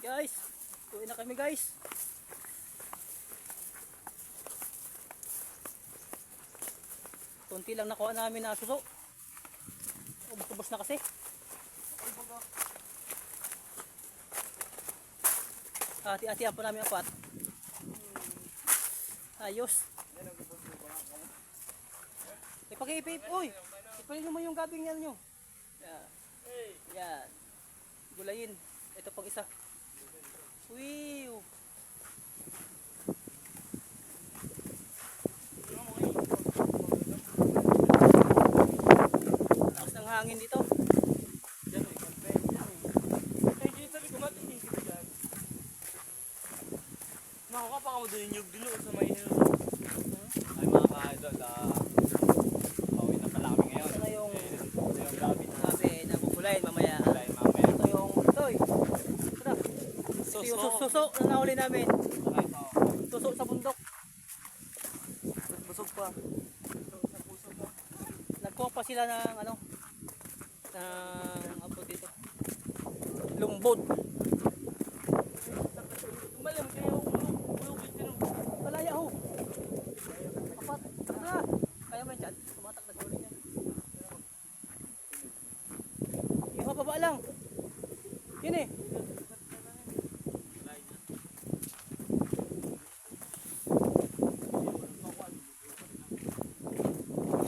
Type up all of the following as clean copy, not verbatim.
Guys, tuloy na kami guys. Kunti lang nakuha namin na suso. Ubos-ubos na kasi. Hati-hatihan po namin apat. Ayos. Ipag-ipip, uy. Ipalino mo yung gabing yan nyo. Yan. Yan. Gulayin. Ito pang isa. Uy. Lakas ng hangin dito. Makakapaka mo doon yung dilo sa may hill. Ay mga ka-idol, pauwi na pala kami ngayon. Ito na yung gabi sabi na bubulayin mamaya. mamaya. Ito yung toy. Ito na. Ito yung suso na nahuli namin. Suso sa bundok. Busog pa. Nagkuha pa sila ng ano, ng apo dito. Lumbod. Malam kayo ulog dito. Malaya ho. Apat. Tara. Kaya mo yan dyan. Tumatak na gawin yan. Yung mababa lang. Yun eh.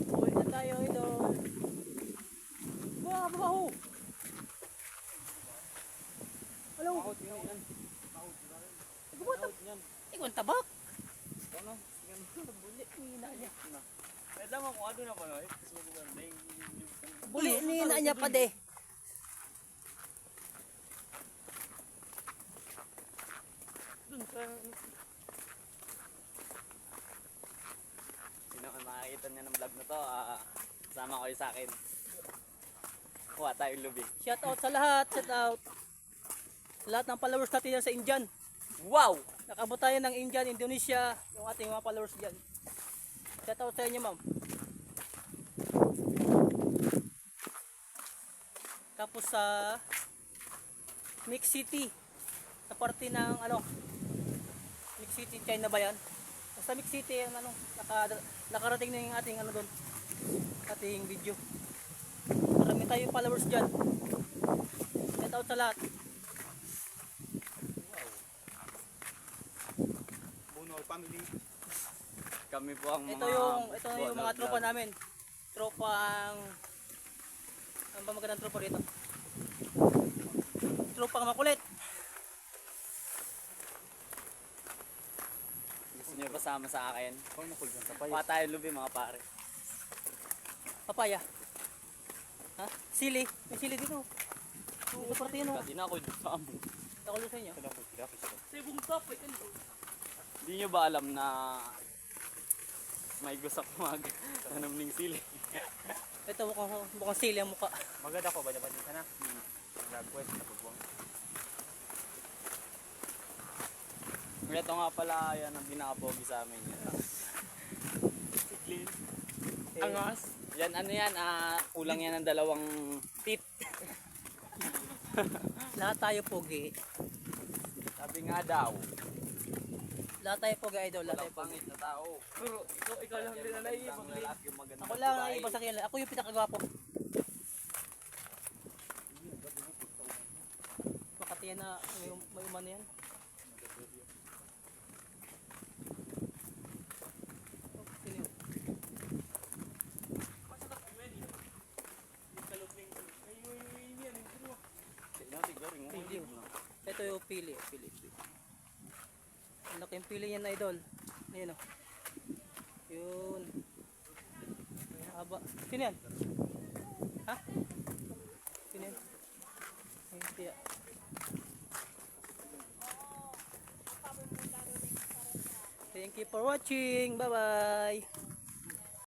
Uwi na tayo ito. Baba ho. Hello. Gumatak. Ikaw ang tabak. Buli ni ina niya. Pwede mo kung ano na ba no? Buli ni ina niya pa de. Dun sa... Sino ang makakita niya ng vlog na to? Sama kayo sa akin. Kuha tayong lubi. Shout out sa lahat. Shout out. Lahat ng followers natin yan sa Indian. Wow! Nakabot tayo ng Indian, Indonesia, yung ating mga followers dyan. Shout out sa inyo, ma'am. Tapos sa Mix City, sa parte ng ano, Mix City, China ba yan? Basta Mix City, yung ano, nakarating na yung ating ano doon, ating video. Marami tayong followers dyan. Shout out sa lahat. Family. Kami po ang Ito yung mga tropa namin. Tropang ang ba magandang tropa dito? Tropang makulit. Gusto niyo pasama sa akin? Kuha tayo lubi mga pare. Papaya. Ha? Sili. May sili dito. Ito parte yun. Kasi na ako dito sa amo. Takulo sa inyo. Sibong top. Hindi nyo ba alam na may gusto ko mag-tanom ng sili? Ito mukhang sili ang mukha. Maganda ko ba dapat dito na? Nag-quest na pagbuwang. Ito nga pala yan ang pinakapogi sa amin. Clean. Angas. Yan ano yan, kulang yan ng 2 teeth. Lahat tayo pogi. Sabi nga daw. Lahat tayo pogi idol. Lahat tayo pogi. Pangit na tao. Pero ikaw lang din na naiibang. Ako lang ang iba sa kanila. Ako yung pinakagwapo. Makati yan na may umano yan. Ito yung pili. Ang laki yung pili niyan na idol. Ayun o. Yun. Haba. Sino yan? Ha? Sino yan? Ayun tiya. Thank you for watching. Bye bye.